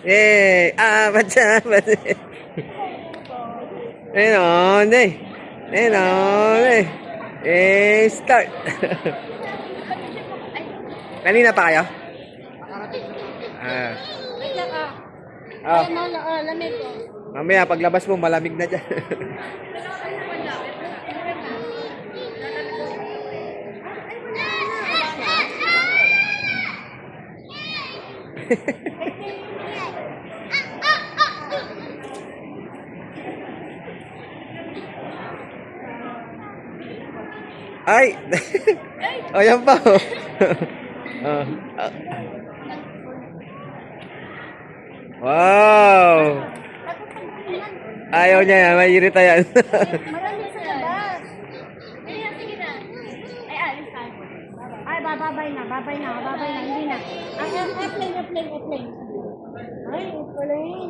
Eh, apat siya, apat. Ayun o, hindi. Ayun o, hindi. Eh, start. Kanina pa kayo? Ah. Wait lang ah. Oh, Lamig ko. mamaya paglabas mo, malamig na dyan. Ay! O, yan pa. Oh. Ah, ah. Wow! Ayaw niya yan, may irita yan. Marami sa labas. Sige na. Ay, alis tayo. Ay, babay na. Hindi na. Airplane.